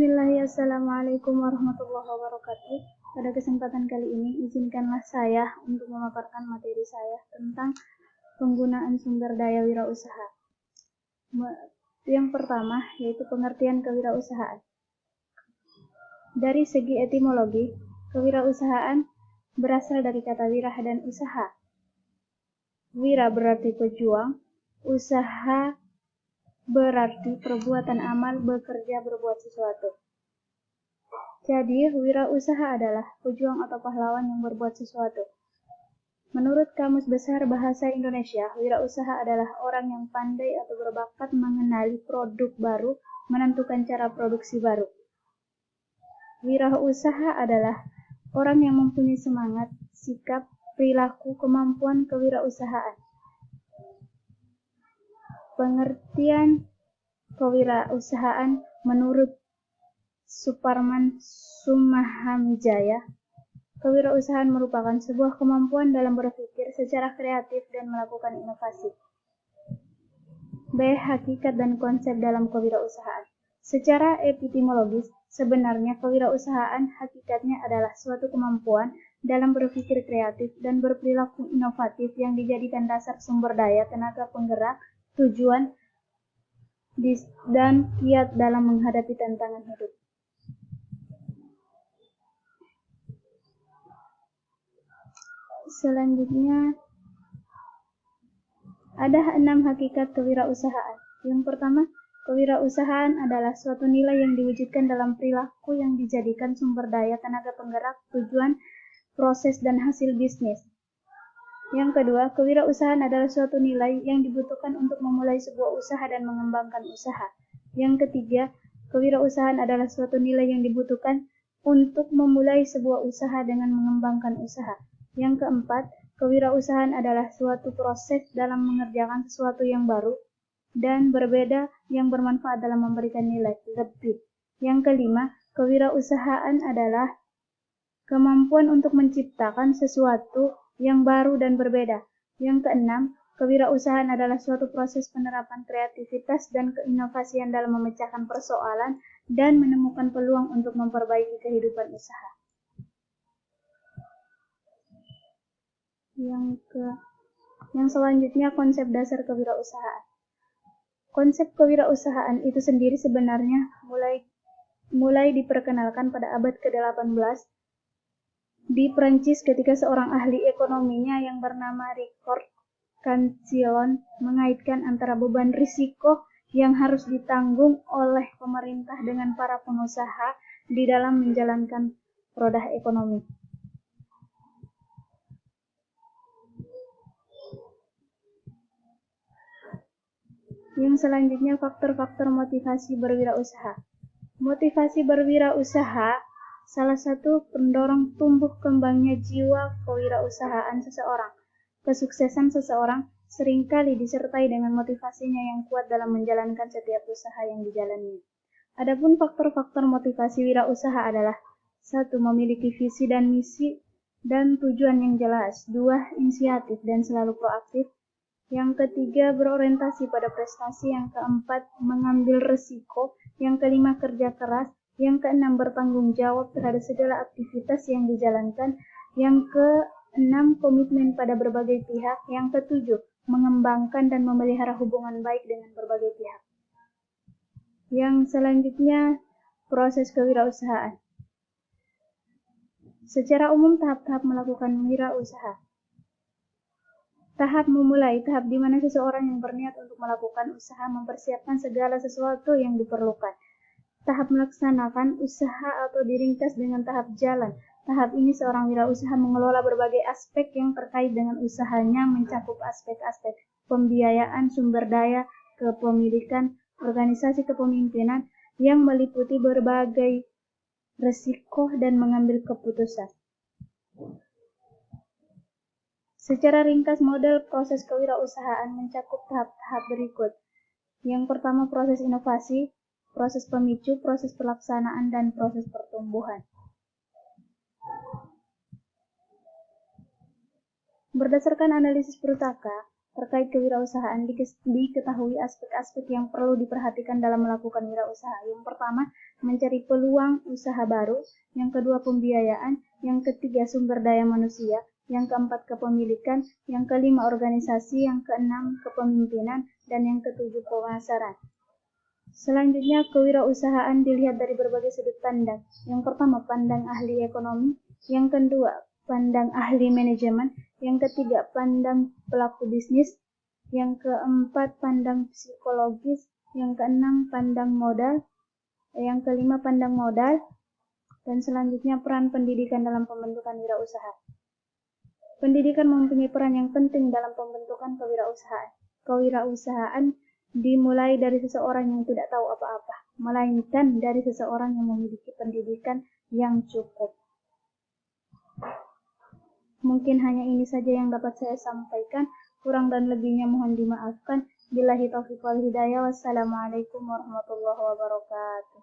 Bismillahirrahmanirrahim. Assalamualaikum warahmatullahi wabarakatuh. Pada kesempatan kali ini, izinkanlah saya untuk memaparkan materi saya tentang penggunaan sumber daya wirausaha. Yang pertama, yaitu pengertian kewirausahaan. Dari segi etimologi, kewirausahaan berasal dari kata wirah dan usaha. Wira berarti pejuang, usaha berarti perbuatan amal, bekerja, berbuat sesuatu. Jadi, wirausaha adalah pejuang atau pahlawan yang berbuat sesuatu. Menurut Kamus Besar Bahasa Indonesia, wirausaha adalah orang yang pandai atau berbakat mengenali produk baru, menentukan cara produksi baru. Wirausaha adalah orang yang mempunyai semangat, sikap, perilaku, kemampuan kewirausahaan. Pengertian kewirausahaan menurut Suparman Sumahamijaya, kewirausahaan merupakan sebuah kemampuan dalam berpikir secara kreatif dan melakukan inovasi. B. Hakikat dan konsep dalam kewirausahaan. Secara epistemologis, sebenarnya kewirausahaan hakikatnya adalah suatu kemampuan dalam berpikir kreatif dan berperilaku inovatif yang dijadikan dasar sumber daya tenaga penggerak, tujuan, dan kiat dalam menghadapi tantangan hidup. Selanjutnya, ada 6 hakikat kewirausahaan. Yang pertama, kewirausahaan adalah suatu nilai yang diwujudkan dalam perilaku yang dijadikan sumber daya tenaga penggerak, tujuan, proses, dan hasil bisnis. Yang kedua, kewirausahaan adalah suatu nilai yang dibutuhkan untuk memulai sebuah usaha dan mengembangkan usaha. Yang ketiga, kewirausahaan adalah suatu nilai yang dibutuhkan untuk memulai sebuah usaha dengan mengembangkan usaha. Yang keempat, kewirausahaan adalah suatu proses dalam mengerjakan sesuatu yang baru dan berbeda yang bermanfaat dalam memberikan nilai lebih. Yang kelima, kewirausahaan adalah kemampuan untuk menciptakan sesuatu yang baru dan berbeda. Yang keenam, kewirausahaan adalah suatu proses penerapan kreativitas dan keinovasian dalam memecahkan persoalan dan menemukan peluang untuk memperbaiki kehidupan usaha. Yang selanjutnya, konsep dasar kewirausahaan. Konsep kewirausahaan itu sendiri sebenarnya mulai diperkenalkan pada abad ke-18 di Prancis ketika seorang ahli ekonominya yang bernama Ricard Cantillon mengaitkan antara beban risiko yang harus ditanggung oleh pemerintah dengan para pengusaha di dalam menjalankan roda ekonomi. Yang selanjutnya, faktor-faktor motivasi berwirausaha. Motivasi berwirausaha salah satu pendorong tumbuh kembangnya jiwa kewirausahaan seseorang. Kesuksesan seseorang seringkali disertai dengan motivasinya yang kuat dalam menjalankan setiap usaha yang dijalaninya. Adapun faktor-faktor motivasi wirausaha adalah 1. Memiliki visi dan misi dan tujuan yang jelas. 2. Inisiatif dan selalu proaktif. Yang ketiga, berorientasi pada prestasi. Yang keempat, mengambil risiko. Yang kelima, kerja keras. Yang keenam, bertanggung jawab terhadap segala aktivitas yang dijalankan. Yang keenam, komitmen pada berbagai pihak. Yang ketujuh, mengembangkan dan memelihara hubungan baik dengan berbagai pihak. Yang selanjutnya, proses kewirausahaan. Secara umum, tahap-tahap melakukan wirausaha. Tahap memulai, tahap di mana seseorang yang berniat untuk melakukan usaha mempersiapkan segala sesuatu yang diperlukan. Tahap melaksanakan usaha atau diringkas dengan tahap jalan. Tahap ini seorang wirausaha mengelola berbagai aspek yang terkait dengan usahanya, mencakup aspek-aspek pembiayaan, sumber daya, kepemilikan, organisasi kepemimpinan yang meliputi berbagai risiko dan mengambil keputusan. Secara ringkas, model proses kewirausahaan mencakup tahap-tahap berikut. Yang pertama, proses inovasi, proses pemicu, proses pelaksanaan, dan proses pertumbuhan. Berdasarkan analisis Prutaka, Terkait kewirausahaan, diketahui aspek-aspek yang perlu diperhatikan dalam melakukan wirausaha. Yang pertama, mencari peluang usaha baru. Yang kedua, pembiayaan. Yang ketiga, sumber daya manusia. Yang keempat, kepemilikan. Yang kelima, organisasi. Yang keenam, kepemimpinan. Dan yang ketujuh, pemasaran. Selanjutnya, kewirausahaan dilihat dari berbagai sudut pandang. Yang pertama, pandang ahli ekonomi. Yang kedua, pandang ahli manajemen. Yang ketiga, pandang pelaku bisnis. Yang keempat, pandang psikologis. Yang keenam, pandang modal. Yang kelima, pandang modal. Dan selanjutnya, peran pendidikan dalam pembentukan wirausaha. Pendidikan mempunyai peran yang penting dalam pembentukan kewirausahaan. Kewirausahaan dimulai dari seseorang yang tidak tahu apa-apa, melainkan dari seseorang yang memiliki pendidikan yang cukup. Mungkin hanya ini saja yang dapat saya sampaikan. Kurang dan lebihnya mohon dimaafkan. Billahi taufiq wal hidayah. Wassalamualaikum warahmatullahi wabarakatuh.